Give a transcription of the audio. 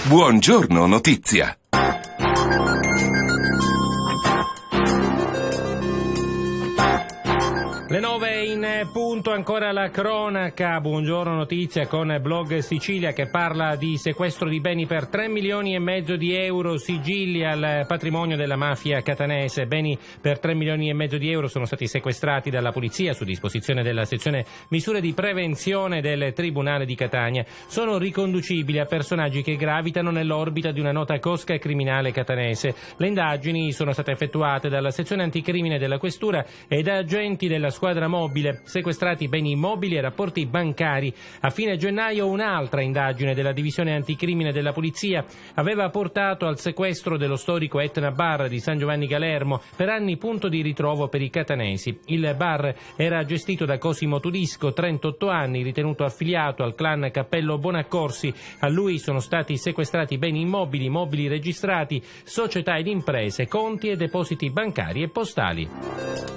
Buongiorno Notizia. Le 9 in punto, ancora la cronaca. Buongiorno Notizia con Blog Sicilia che parla di sequestro di beni per 3 milioni e mezzo di euro, sigilli al patrimonio della mafia catanese. Beni per 3 milioni e mezzo di euro sono stati sequestrati dalla polizia su disposizione della sezione misure di prevenzione del Tribunale di Catania. Sono riconducibili a personaggi che gravitano nell'orbita di una nota cosca criminale catanese. Le indagini sono state effettuate dalla sezione anticrimine della Questura e da agenti della squadra mobile, sequestrati beni immobili e rapporti bancari. A fine gennaio un'altra indagine della divisione anticrimine della polizia aveva portato al sequestro dello storico Etna Bar di San Giovanni Galermo, per anni punto di ritrovo per i catanesi. Il bar era gestito da Cosimo Tudisco, 38 anni, ritenuto affiliato al clan Cappello Bonaccorsi. A lui sono stati sequestrati beni immobili, mobili registrati, società ed imprese, conti e depositi bancari e postali.